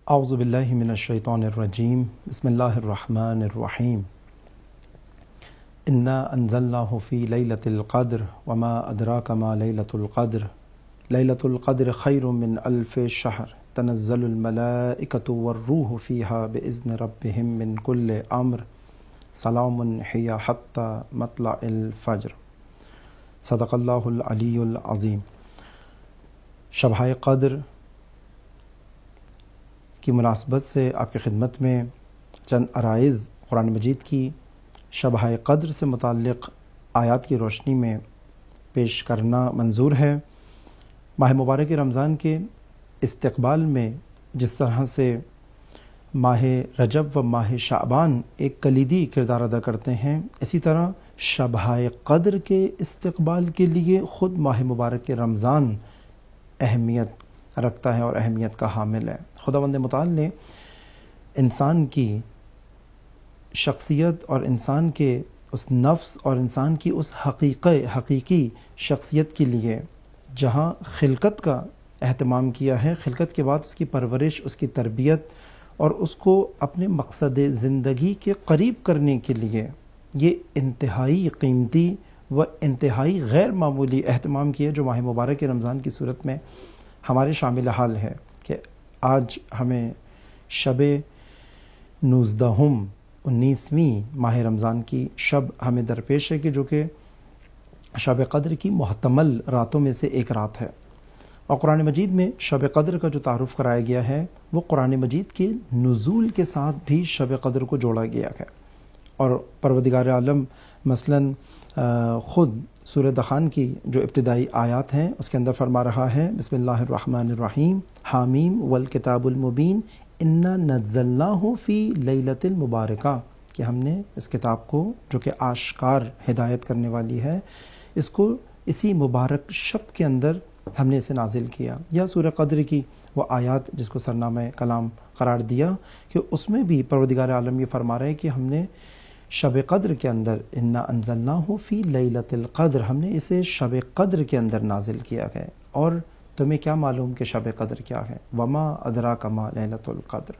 اعوذ باللہ من الشیطان الرجیم بسم اللہ الرحمن الرحیم انا انزلناہ فی لیلۃ القدر وما ادراک ما لیلۃ القدر لیلۃ القدر خیر من الف شہر تنزل الملائکۃ والروح فیہا باذن ربہم من کل امر سلام ہی حتی مطلع الفجر۔ صدق اللہ العلی العظیم۔ شبہ قدر کی مناسبت سے آپ کی خدمت میں چند عرائض قرآن مجید کی شبہ قدر سے متعلق آیات کی روشنی میں پیش کرنا منظور ہے۔ ماہ مبارک رمضان کے استقبال میں جس طرح سے ماہ رجب و ماہ شعبان ایک کلیدی کردار ادا کرتے ہیں، اسی طرح شبہ قدر کے استقبال کے لیے خود ماہ مبارک رمضان اہمیت رکھتا ہے اور اہمیت کا حامل ہے۔ خداوند متعال نے انسان کی شخصیت اور انسان کے اس نفس اور انسان کی اس حقیقی شخصیت کے لیے جہاں خلقت کا اہتمام کیا ہے، خلقت کے بعد اس کی پرورش، اس کی تربیت اور اس کو اپنے مقصد زندگی کے قریب کرنے کے لیے یہ انتہائی قیمتی و انتہائی غیر معمولی اہتمام کیا جو ماہ مبارک رمضان کی صورت میں ہمارے شامل حال ہے کہ آج ہمیں شب 19ویں ماہ رمضان کی شب ہمیں درپیش ہے کہ جو کہ شب قدر کی محتمل راتوں میں سے ایک رات ہے، اور قرآن مجید میں شب قدر کا جو تعارف کرایا گیا ہے وہ قرآن مجید کے نزول کے ساتھ بھی شب قدر کو جوڑا گیا ہے۔ اور پروردگار عالم مثلاً خود سورہ دخان کی جو ابتدائی آیات ہیں اس کے اندر فرما رہا ہے، بسم اللہ الرحمن الرحیم، حامیم والکتاب المبین انا نزلناہ فی لیلۃ المبارکہ، کہ ہم نے اس کتاب کو جو کہ آشکار ہدایت کرنے والی ہے اس کو اسی مبارک شب کے اندر ہم نے اسے نازل کیا۔ یا سورہ قدر کی وہ آیات جس کو سرنامہ کلام قرار دیا کہ اس میں بھی پروردگار عالم یہ فرما رہے کہ ہم نے شب قدر کے اندر انا انزلناہ فی لیلۃ القدر، ہم نے اسے شب قدر کے اندر نازل کیا ہے۔ اور تمہیں کیا معلوم کہ شب قدر کیا ہے؟ وما ادراک ما لیلۃ القدر،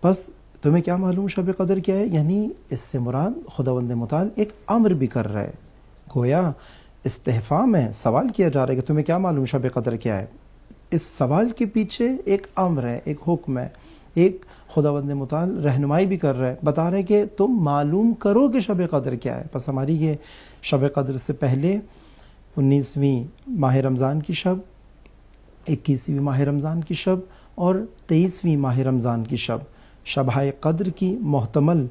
بس تمہیں کیا معلوم شب قدر کیا ہے؟ یعنی اس سے مراد خداوند متعال ایک امر بھی کر رہا ہے، گویا استفہام ہے، سوال کیا جا رہا ہے کہ تمہیں کیا معلوم شب قدر کیا ہے۔ اس سوال کے پیچھے ایک امر ہے، ایک حکم ہے، ایک خداوند متعال رہنمائی بھی کر رہا ہے، بتا رہے کہ تم معلوم کرو کہ شب قدر کیا ہے۔ بس ہماری یہ شب قدر سے پہلے 19ویں ماہ رمضان کی شب، 21ویں ماہ رمضان کی شب اور 23ویں ماہ رمضان کی شب، شبہ قدر کی محتمل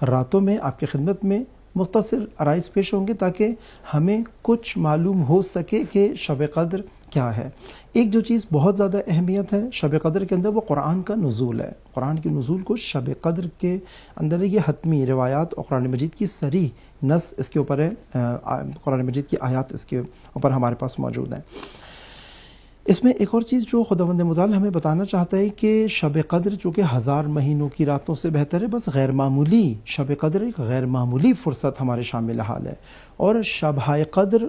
راتوں میں آپ کی خدمت میں مختصر عرائض پیش ہوں گے تاکہ ہمیں کچھ معلوم ہو سکے کہ شب قدر کیا ہے۔ ایک جو چیز بہت زیادہ اہمیت ہے شب قدر کے اندر وہ قرآن کا نزول ہے۔ قرآن کے نزول کو شب قدر کے اندر یہ حتمی روایات اور قرآن مجید کی صریح نص اس کے اوپر ہے، قرآن مجید کی آیات اس کے اوپر ہمارے پاس موجود ہیں۔ اس میں ایک اور چیز جو خداوند متعال ہمیں بتانا چاہتا ہے کہ شب قدر چونکہ 1000 مہینوں کی راتوں سے بہتر ہے، بس غیر معمولی شب قدر ایک غیر معمولی فرصت ہمارے شامل حال ہے، اور شبہ قدر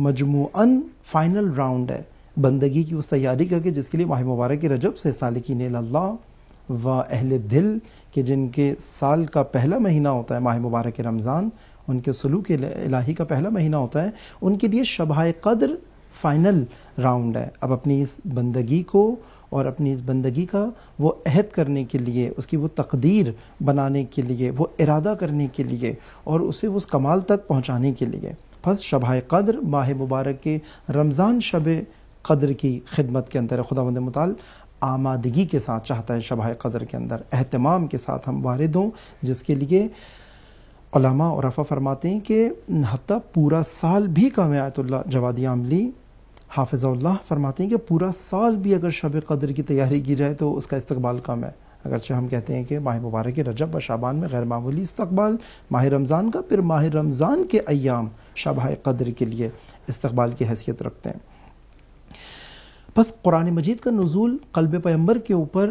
مجموعاً فائنل راؤنڈ ہے بندگی کی اس تیاری کا کہ جس کے لیے ماہ مبارک رجب سے سالکین اللہ و اہل دل کہ جن کے سال کا پہلا مہینہ ہوتا ہے ماہ مبارک رمضان، ان کے سلوک الہی کا پہلا مہینہ ہوتا ہے، ان کے لیے شبہ قدر فائنل راؤنڈ ہے۔ اب اپنی اس بندگی کو اور اپنی اس بندگی کا وہ عہد کرنے کے لیے، اس کی وہ تقدیر بنانے کے لیے، وہ ارادہ کرنے کے لیے اور اسے اس کمال تک پہنچانے کے لیے، بس شبہ قدر ماہ مبارک کے رمضان شب قدر کی خدمت کے اندر خداوند متعال آمادگی کے ساتھ چاہتا ہے شبہ قدر کے اندر اہتمام کے ساتھ ہم وارد ہوں، جس کے لیے علماء اور رفع فرماتے ہیں کہ حتیٰ پورا سال بھی کم ہے۔ آیت اللہ جوادی عاملی حافظ اللہ فرماتے ہیں کہ پورا سال بھی اگر شب قدر کی تیاری کی جائے تو اس کا استقبال کم ہے، اگرچہ ہم کہتے ہیں کہ ماہ مبارک رجب و شعبان میں غیر معمولی استقبال ماہ رمضان کا، پھر ماہ رمضان کے ایام شبہ قدر کے لیے استقبال کی حیثیت رکھتے ہیں۔ بس قرآن مجید کا نزول قلب پیغمبر کے اوپر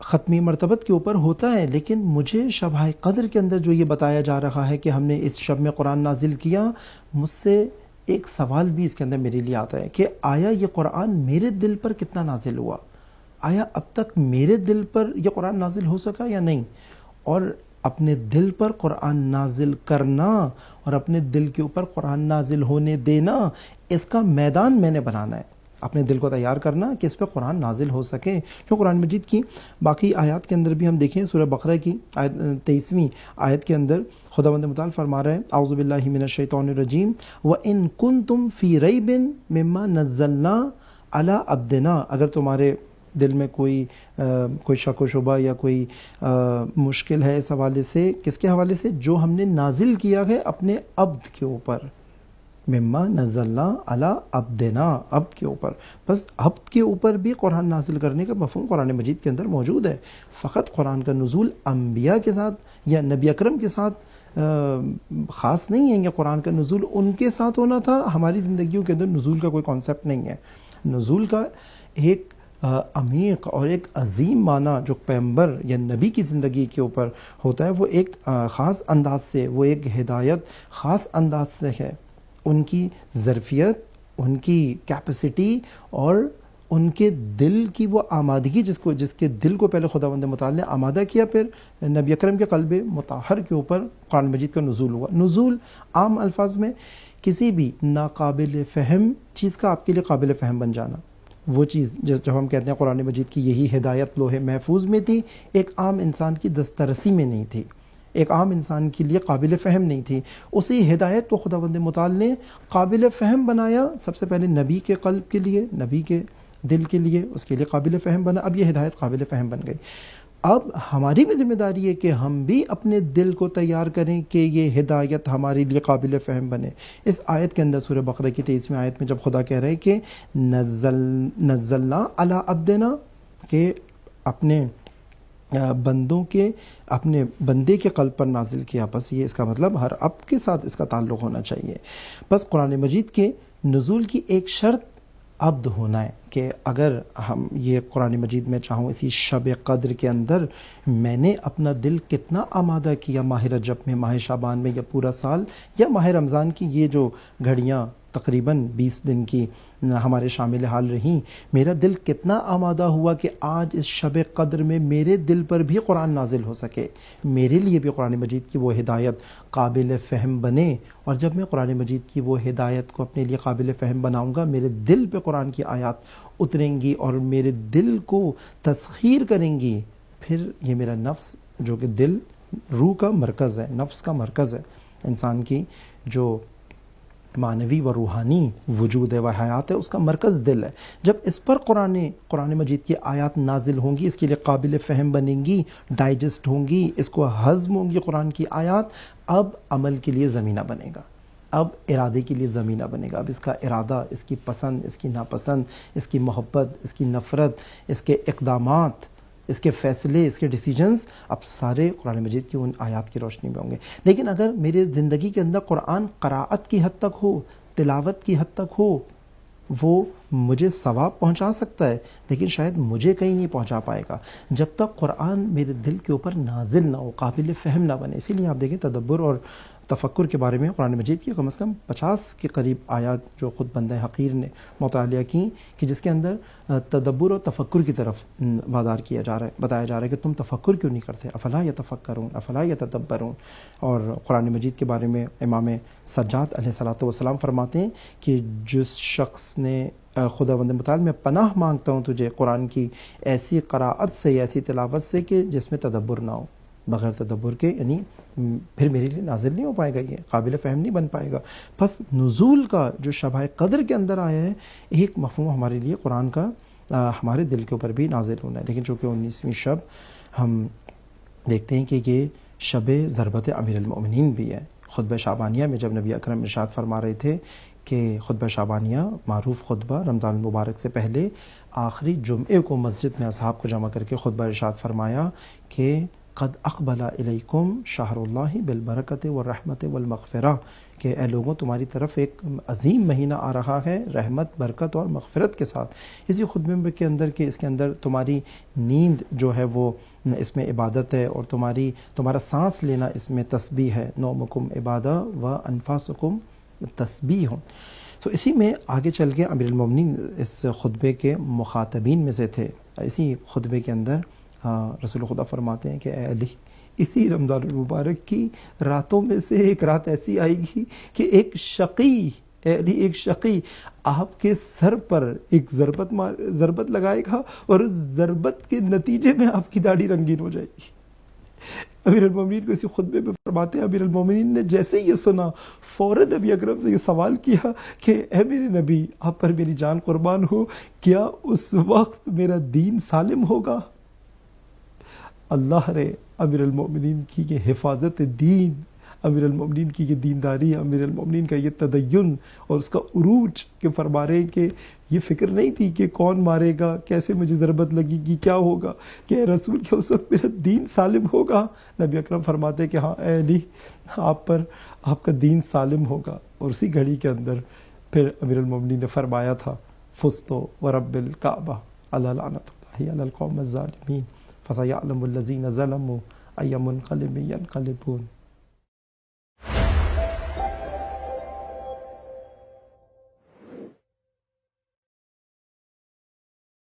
ختمی مرتبت کے اوپر ہوتا ہے، لیکن مجھے شبہ قدر کے اندر جو یہ بتایا جا رہا ہے کہ ہم نے اس شب میں قرآن نازل کیا، مجھ سے ایک سوال بھی اس کے اندر میرے لیے آتا ہے کہ آیا یہ قرآن میرے دل پر کتنا نازل ہوا؟ آیا اب تک میرے دل پر یہ قرآن نازل ہو سکا یا نہیں؟ اور اپنے دل پر قرآن نازل کرنا اور اپنے دل کے اوپر قرآن نازل ہونے دینا، اس کا میدان میں نے بنانا ہے، اپنے دل کو تیار کرنا کہ اس پہ قرآن نازل ہو سکے. جو قرآن مجید کی باقی آیات کے اندر بھی ہم دیکھیں، سورہ بقرہ کی 23ویں آیت کے اندر خداوند متعال فرما رہا ہے اعوذ باللہ من الشیطان الرجیم وَإِن كُنتُمْ فِي رَيْبٍ مِّمَّا نَزَّلْنَا عَلَىٰ عَبْدِنَا، اگر تمہارے دل میں کوئی شک و شبہ یا کوئی مشکل ہے اس حوالے سے، کس کے حوالے سے؟ جو ہم نے نازل کیا ہے اپنے عبد کے اوپر، مما نزلنا علی عبدنا، عبد کے اوپر. بس عبد کے اوپر بھی قرآن نازل کرنے کا مفہوم قرآن مجید کے اندر موجود ہے. فقط قرآن کا نزول انبیاء کے ساتھ یا نبی اکرم کے ساتھ خاص نہیں ہے. یہ قرآن کا نزول ان کے ساتھ ہونا تھا. ہماری زندگیوں کے اندر نزول کا کوئی کانسیپٹ نہیں ہے. نزول کا ایک عمیق اور ایک عظیم معنی جو پیغمبر یا نبی کی زندگی کے اوپر ہوتا ہے، وہ ایک خاص انداز سے، وہ ایک ہدایت خاص انداز سے ہے. ان کی ظرفیت، ان کی کیپیسٹی اور ان کے دل کی وہ آمادگی، جس کے دل کو پہلے خداوند متعال نے آمادہ کیا، پھر نبی اکرم کے قلب مطہر کے اوپر قرآن مجید کا نزول ہوا. نزول عام الفاظ میں کسی بھی ناقابل فہم چیز کا آپ کے لیے قابل فہم بن جانا. وہ چیز جب ہم کہتے ہیں قرآن مجید کی یہی ہدایت لوح محفوظ میں تھی، ایک عام انسان کی دسترسی میں نہیں تھی، ایک عام انسان کے لیے قابل فہم نہیں تھی. اسی ہدایت کو خداوند متعال نے قابل فہم بنایا، سب سے پہلے نبی کے قلب کے لیے، نبی کے دل کے لیے، اس کے لیے قابل فہم بنا. اب یہ ہدایت قابل فہم بن گئی. اب ہماری بھی ذمہ داری ہے کہ ہم بھی اپنے دل کو تیار کریں کہ یہ ہدایت ہمارے لیے قابل فہم بنے. اس آیت کے اندر سورہ بقرہ کی 23ویں آیت میں جب خدا کہہ رہے کہ نزلنا علی عبدنا، کہ اپنے بندوں کے، اپنے بندے کے قلب پر نازل کیا، بس یہ اس کا مطلب ہر عبد کے ساتھ اس کا تعلق ہونا چاہیے. بس قرآن مجید کے نزول کی ایک شرط عبد ہونا ہے، کہ اگر ہم یہ قرآن مجید میں چاہوں اسی شب قدر کے اندر میں نے اپنا دل کتنا آمادہ کیا، ماہ رجب میں، ماہ شعبان میں، یا پورا سال، یا ماہ رمضان کی یہ جو گھڑیاں تقریباً 20 دن کی ہمارے شامل حال رہیں، میرا دل کتنا آمادہ ہوا کہ آج اس شب قدر میں میرے دل پر بھی قرآن نازل ہو سکے، میرے لیے بھی قرآن مجید کی وہ ہدایت قابل فہم بنے. اور جب میں قرآن مجید کی وہ ہدایت کو اپنے لیے قابل فہم بناؤں گا، میرے دل پہ قرآن کی آیات اتریں گی اور میرے دل کو تسخیر کریں گی. پھر یہ میرا نفس، جو کہ دل روح کا مرکز ہے، نفس کا مرکز ہے، انسان کی جو معنوی و روحانی وجود ہے و حیات ہے، اس کا مرکز دل ہے. جب اس پر قرآن مجید کی آیات نازل ہوں گی، اس کے لیے قابل فہم بنیں گی، ڈائجسٹ ہوں گی، اس کو ہضم ہوں گی قرآن کی آیات، اب عمل کے لیے زمینہ بنے گا، اب ارادے کے لیے زمینہ بنے گا. اب اس کا ارادہ، اس کی پسند، اس کی ناپسند، اس کی محبت، اس کی نفرت، اس کے اقدامات، اس کے فیصلے، اس کے ڈیسیجنز، اب سارے قرآن مجید کی ان آیات کی روشنی میں ہوں گے. لیکن اگر میرے زندگی کے اندر قرآن قراءت کی حد تک ہو، تلاوت کی حد تک ہو، وہ مجھے ثواب پہنچا سکتا ہے، لیکن شاید مجھے کہیں نہیں پہنچا پائے گا جب تک قرآن میرے دل کے اوپر نازل نہ ہو، قابل فہم نہ بنے. اسی لیے آپ دیکھیں تدبر اور تفکر کے بارے میں قرآن مجید کی کم از کم 50 کے قریب آیات جو خود بندہ حقیر نے مطالعہ کی، کہ جس کے اندر تدبر اور تفکر کی طرف وادار کیا جا رہا ہے، بتایا جا رہا ہے کہ تم تفکر کیوں نہیں کرتے، افلا یتفکرون افلا یتدبرون. اور قرآن مجید کے بارے میں امام سجاد علیہ الصلوۃ والسلام فرماتے ہیں کہ جس شخص نے خداوند متعال میں پناہ مانگتا ہوں تجھے قرآن کی ایسی قراءت سے، ایسی تلاوت سے کہ جس میں تدبر نہ ہو، بغیر تدبر کے، یعنی پھر میرے لیے نازل نہیں ہو پائے گا، یہ قابل فہم نہیں بن پائے گا. بس نزول کا جو شبہ قدر کے اندر آیا ہے، ایک مفہوم ہمارے لیے قرآن کا ہمارے دل کے اوپر بھی نازل ہونا ہے. لیکن چونکہ 19ویں شب ہم دیکھتے ہیں کہ یہ شب ضربت امیر المؤمنین بھی ہے. خطبہ شعبانیہ میں جب نبی اکرم ارشاد فرما رہے تھے کہ خطبہ شعبانیہ معروف خطبہ رمضان المبارک سے پہلے آخری جمعے کو مسجد میں اصحاب کو جمع کر کے خطبہ ارشاد فرمایا کہ قد اقبل الیکم شہر اللہ بالبرکت والرحمت والمغفرہ، کہ اے لوگوں تمہاری طرف ایک عظیم مہینہ آ رہا ہے رحمت، برکت اور مغفرت کے ساتھ. اسی خطبے کے اندر کہ اس کے اندر تمہاری نیند جو ہے وہ اس میں عبادت ہے، اور تمہارا سانس لینا اس میں تسبیح ہے. نومکم عبادہ و انفاسکم تسبیح. تو اسی میں آگے چل کے امیر المومنین اس خطبے کے مخاطبین میں سے تھے. اسی خطبے کے اندر رسول خدا فرماتے ہیں کہ اے علی، اسی رمضان المبارک کی راتوں میں سے ایک رات ایسی آئے گی کہ ایک شقی آپ کے سر پر ایک ضربت لگائے گا اور اس ضربت کے نتیجے میں آپ کی داڑھی رنگین ہو جائے گی. امیر المومنین کو اسی خطبے میں فرماتے ہیں، امیر المومنین نے جیسے یہ سنا فوراً نبی اکرم سے یہ سوال کیا کہ اے میرے نبی، آپ پر میری جان قربان ہو، کیا اس وقت میرا دین سالم ہوگا؟ اللہ نے امیر المومنین کی یہ حفاظت دین، امیر المومنین کی یہ دینداری، امیر المومنین کا یہ تدین اور اس کا عروج کہ فرما رہے ہیں کہ یہ فکر نہیں تھی کہ کون مارے گا، کیسے مجھے ضربت لگے گی، کیا ہوگا، کہ اے رسول کیا اس وقت میرا دین سالم ہوگا؟ نبی اکرم فرماتے کہ ہاں اے علی، آپ پر آپ کا دین سالم ہوگا. اور اسی گھڑی کے اندر پھر امیر المومنین نے فرمایا تھا فزت ورب الکعبہ الا لعنۃ اللہ علی القوم الظالمین فسیعلم الذین ظلموا ای منقلب ینقلبون.